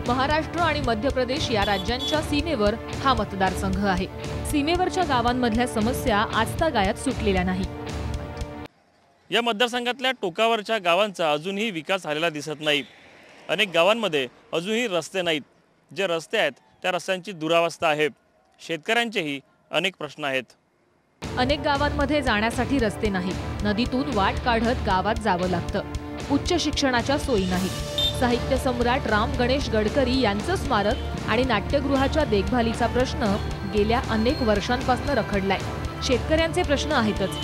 महाराष्ट्र आणि मध्य प्रदेश या राज्यांच्या सीमेवर हा मतदारसंघ आहे। सीमेवरच्या गावांमधल्या समस्या आजतागायत सुटलेल्या नाही। या मतदारसंघातल्या टोकावरच्या गावांचा अजूनही विकास झालेला दिसत नाही। अनेक गावांमध्ये अजूनही रस्ते नाहीत। जे रस्ते आहेत त्या रस्त्यांची दुरावस्था आहे। शेतकऱ्यांचेही अनेक प्रश्न आहेत। अनेक गावांमध्ये जाण्यासाठी रस्ते नाहीत। नदीतून वाट काढत गावात जावं लागतं। उच्च शिक्षणाच्या सोयी नाहीत। साहित्य सम्राट राम गणेश गडकरी यांचं स्मारक आणि नाट्यगृहाच्या देखभालीचा प्रश्न गेल्या अनेक वर्षांपासून रखडलाय। शेतकऱ्यांचे प्रश्न आहेतच।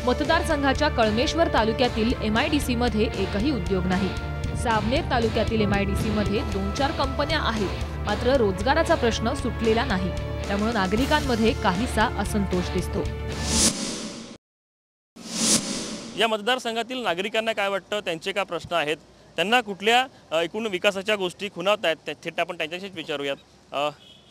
मतदारसंघाच्या कळमेश्वर तालुक्यातील MIDC मध्ये एकही उद्योग नाही। सावनेर तालुक्यातील MIDC मध्ये 2-4 कंपन्या आहेत, मात्र रोजगाराचा प्रश्न सुटलेला नाही। त्यामुळे नागरिकांमध्ये काहीसा असंतोष दिसतो। या मतदारसंघातील नागरिकांना काय वाटतं, त्यांचे काय प्रश्न आहेत, त्यांना कुठल्या एकूण विकासाच्या गोष्टी खुणावत आहेत, थेट आपण त्यांच्याशीच विचारूयात।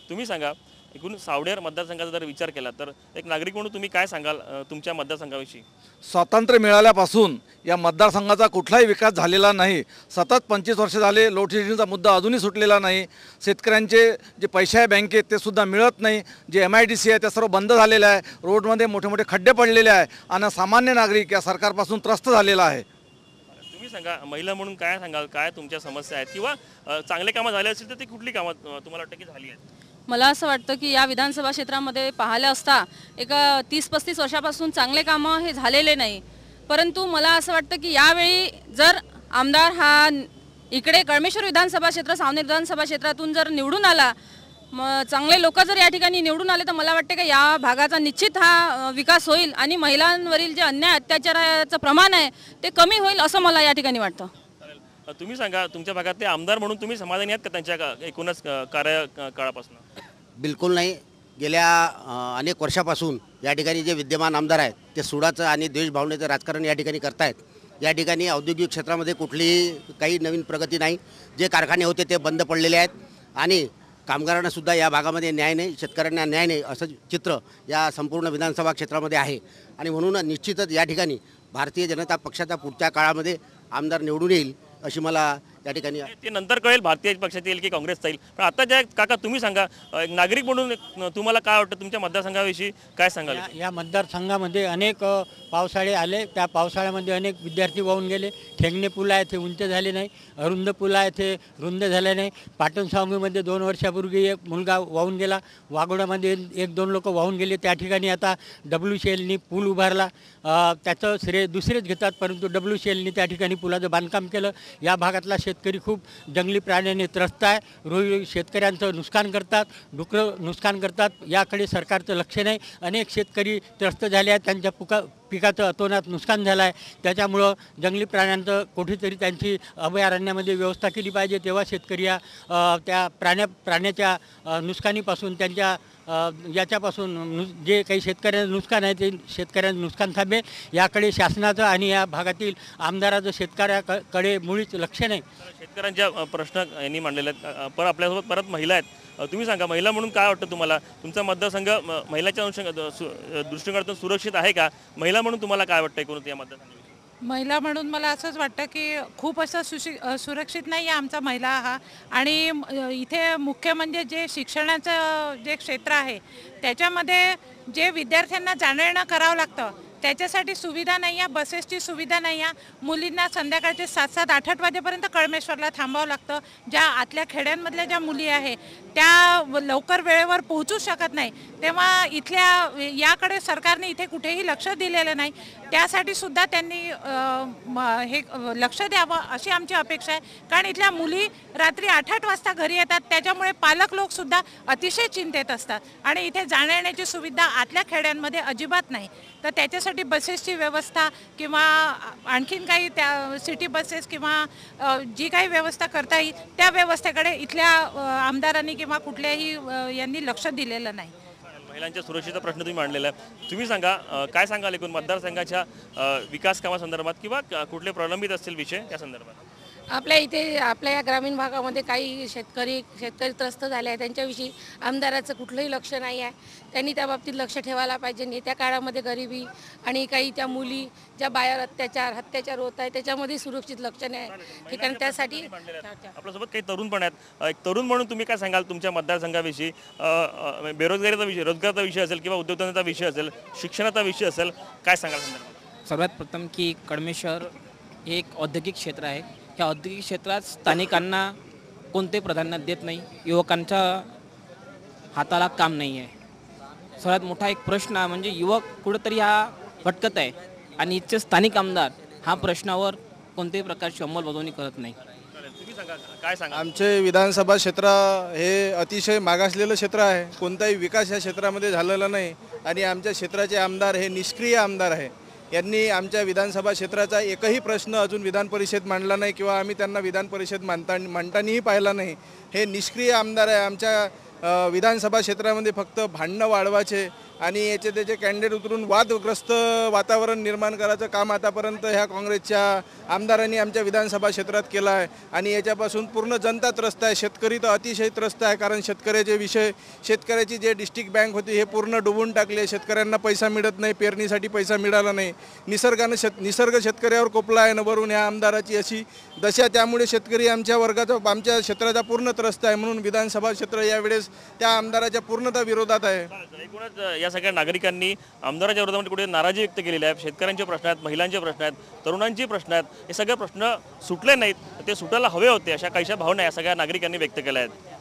तुम्ही सांगा, एकूण सावनेर मतदारसंघाचा जर विचार केला तर एक नागरिक म्हणून तुम्ही काय सांगाल तुमच्या मतदारसंघाविषयी? स्वातंत्र्य मिळाल्यापासून या मतदारसंघाचा कुठलाही विकास झालेला नाही। सतत 25 वर्ष झाले लोडशेडिंगचा मुद्दा अजूनही सुटलेला नाही। शेतकऱ्यांचे जे पैसे आहे बँकेत ते सुद्धा मिळत नाही। जे MIDC आहे ते सर्व बंद झालेलं आहे। रोडमध्ये मोठे मोठे खड्डे पडलेले आहे आणि सामान्य नागरिक या सरकारपासून त्रस्त झालेला आहे। तुम्ही सांगा, महिला म्हणून काय सांगाल, काय तुमच्या समस्या आहेत किंवा चांगले कामं झाले असतील तर ती कुठली कामं तुम्हाला वाटतं की झाली आहेत? मला असं वाटतं की या विधानसभा क्षेत्रामध्ये पाहिलं असता एक 30-35 वर्षापासून चांगले कामं हे झालेले नाही। परंतु मला असं वाटतं की यावेळी जर आमदार हा इकडे कळमेश्वर विधानसभा क्षेत्र सावनेर विधानसभा क्षेत्रातून जर निवडून आला, चांगले लोक जर या ठिकाणी निवडून आले तर मला वाटतं की या भागाचा निश्चित हा विकास होईल आणि महिलांवरील जे अन्याय अत्याचाराचं प्रमाण आहे ते कमी होईल असं मला या ठिकाणी वाटतं। तुम्ही सांगा, तुमच्या भागातले आमदार म्हणून तुम्ही समाधानी आहात का त्यांच्या एकूणच कार्यकाळापासून? बिलकुल नाही। गेल्या अनेक वर्षापासून या ठिकाणी जे विद्यमान आमदार आहेत ते सुडाचं आणि द्वेषभावनेचं राजकारण या ठिकाणी करतायत। या ठिकाणी औद्योगिक क्षेत्रामध्ये कुठलीही काही नवीन प्रगती नाही। जे कारखाने होते ते बंद पडलेले आहेत आणि कामगारांना सुद्धा या भागामध्ये न्याय नाही, शेतकऱ्यांना न्याय नाही असं चित्र या संपूर्ण विधानसभा क्षेत्रामध्ये आहे। आणि म्हणून निश्चितच या ठिकाणी भारतीय जनता पक्षाचा पुढच्या काळामध्ये आमदार निवडून येईल अशी मला या ठिकाणी ते नंतर कळेल भाजपा पक्षात येईल की काँग्रेसचा येईल। पण आता ज्या काका तुम्ही सांगा, एक नागरिक म्हणून तुम्हाला काय वाटतं, तुमच्या मतदारसंघाविषयी काय सांगाल? या मतदारसंघामध्ये अनेक पावसाळे आले। त्या पावसाळ्यामध्ये अनेक विद्यार्थी वाहून गेले। ठेंगणे पूल आहे ते उंच झाले नाही। अरुंद पूल आहे ते रुंद झाले नाही। पाटण सावंगीमध्ये 2 वर्षापूर्वी एक मुलगा वाहून गेला। वाघोड्यामध्ये 1-2 लोक वाहून गेले। त्या ठिकाणी आता WCLनी पूल उभारला। त्याचं श्रेय दुसरेच घेतात, परंतु WCLनी त्या ठिकाणी पुलाचं बांधकाम केलं। या भागातला शेतकरी खूप जंगली प्राण्यांनी त्रस्त आहे। रोज शेतकऱ्यांचं नुकसान करतात, डुकरं नुकसान करतात। याकडे सरकारचं लक्ष नाही। अनेक शेतकरी त्रस्त झाले आहेत, त्यांच्या पिकाचं अतोनात नुकसान झालं आहे। त्याच्यामुळं जंगली प्राण्यांचं कुठेतरी त्यांची अभयारण्यामध्ये व्यवस्था केली पाहिजे, तेव्हा शेतकरी त्या प्राण्याच्या नुकसानीपासून त्यांच्या याच्यापासून जे काही शेतकऱ्यांचं नुकसान आहे ते शेतकऱ्यांचं नुकसान थांबेल। याकडे शासनाचं आणि या भागातील आमदाराचं शेतकऱ्याकडे मुळीच लक्ष नाही। शेतकऱ्यांच्या प्रश्न यांनी मांडलेले आहेत। पण आपल्यासोबत परत महिला आहेत। तुम्ही सांगा, महिला म्हणून काय वाटतं तुम्हाला, तुमचा मतदारसंघ महिलाच्या दृष्टिकोनातून सुरक्षित आहे का? महिला म्हणून तुम्हाला काय वाटतं एकूण या मतदारसंघाविषयी? महिला म्हणून मला असंच वाटतं की खूप असं सुरक्षित नाही आहे आमचा महिला हा। आणि इथे मुख्य म्हणजे जे शिक्षणाचं जे क्षेत्र आहे त्याच्यामध्ये जे विद्यार्थ्यांना जाणं करावं लागतं त्याच्यासाठी सुविधा नाही आहे। बसेसची सुविधा नाही आहे। मुलींना संध्याकाळचे 7-7, 8-8 वाजेपर्यंत कळमेश्वरला थांबावं लागतं। ज्या आतल्या खेड्यांमधल्या ज्या मुली आहे त्या लवकर वेळेवर पोहोचू शकत नाही। तेव्हा इथल्या याकडे सरकारने इथे कुठेही लक्ष दिलेलं नाही। त्यासाठी सुद्धा त्यांनी हे लक्ष द्यावं अशी आमची अपेक्षा आहे। कारण इथल्या मुली रात्री 8-8 वाजता घरी येतात, त्याच्यामुळे पालक लोकसुद्धा अतिशय चिंतेत असतात आणि इथे जाण्यायेण्याची सुविधा आतल्या खेड्यांमध्ये अजिबात नाही। तर त्याच्यासाठी बसेसची व्यवस्था किंवा आणखीन काही त्या सिटी बसेस किंवा जी काही व्यवस्था करता येईल त्या व्यवस्थेकडे इथल्या आमदारांनी किंवा कुठल्याही यांनी लक्ष दिलेलं नाही। महिलांच्या सुरक्षेचा प्रश्न तुम्ही मांडलेला आहे। तुम्ही सांगा, काय सांगाल एकूण मतदारसंघाच्या विकास कामासंदर्भात किंवा कुठले प्रलंबित असतील विषय त्या संदर्भात? आपल्या इथे आपल्या या ग्रामीण भागामध्ये काही शेतकरी त्रस्त झाले आहे. त्यांच्याविषयी आमदाराचं कुठलंही लक्ष नाही आहे. त्यांनी त्या बाबतीत लक्ष ठेवायला पाहिजे. येत्या काळामध्ये गरिबी आणि काही त्या मुली ज्या बाहेर हत्याचार होत आहे त्याच्यामध्ये सुरक्षित लक्ष नाही ठिकाणी त्यासाठी आपल्यासोबत काही तरुण पण आहेत. एक तरुण म्हणून तुम्ही काय सांगाल तुमच्या मतदारसंघाविषयी? बेरोजगारीचा विषय, रोजगाराचा विषय असेल किंवा उद्योगधंद्याचा विषय असेल, शिक्षणाचा विषय असेल, काय सांगाल संदर्भात? सर्वात प्रथम की कळमे शहर हे एक औद्योगिक क्षेत्र आहे. ह्या औद्योगिक क्षेत्रात स्थानिकांना कोणते प्राधान्य देत नाही. युवकांच्या हाताला काम नाही आहे. सर्वात मोठा एक प्रश्न म्हणजे युवक कुठंतरी हा भटकत आहे आणि इथचे स्थानिक आमदार हा प्रश्नावर कोणत्याही प्रकारची अंमलबजावणी करत नाही. तुम्ही सांगा, काय सांगा? आमचे विधानसभा क्षेत्र हे अतिशय मागासलेलं क्षेत्र आहे. कोणताही विकास या क्षेत्रामध्ये झालेला नाही आणि आमच्या क्षेत्राचे आमदार हे निष्क्रिय आमदार आहे. यांनी आमच्या विधानसभा क्षेत्राचा एकही प्रश्न अजून विधान परिषद मांडला नाही किंवा आम्ही त्यांना विधान परिषद मांडतानाही पाहिला नाही. हे निष्क्रिय आमदार आहे. आमच्या विधानसभा क्षेत्रामध्ये फक्त भांडणं वाढवायचे आणि याचे त्याचे कॅन्डिडेट उतरून वादग्रस्त वातावरण निर्माण करायचं काम आतापर्यंत ह्या काँग्रेसच्या आमदारांनी आमच्या विधानसभा क्षेत्रात केलं आहे आणि याच्यापासून पूर्ण जनता त्रस्त आहे. शेतकरी तर अतिशय त्रस्त आहे, कारण शेतकऱ्याचे विषय, शेतकऱ्याची जे डिस्ट्रिक्ट बँक होती हे पूर्ण डुबून टाकले. शेतकऱ्यांना पैसा मिळत नाही, पेरणीसाठी पैसा मिळाला नाही. निसर्ग शेतकऱ्यावर कोपला आहे. वरून ह्या आमदाराची अशी दशा, त्यामुळे शेतकरी आमच्या क्षेत्राचा पूर्ण त्रस्त आहे. म्हणून विधानसभा क्षेत्र यावेळेस त्या आमदाराच्या पूर्णतः विरोधात आहे. एकूणच या सगळ्या नागरिकांनी आमदाराच्या विरोधामध्ये कुठे नाराजी व्यक्त केलेली आहे. शेतकऱ्यांचे प्रश्न आहेत, महिलांचे प्रश्न आहेत, तरुणांचे प्रश्न आहेत. हे सगळे प्रश्न सुटले नाहीत, ते सुटायला हवे होते अशा काहीशा भावना या सगळ्या नागरिकांनी व्यक्त केल्या आहेत.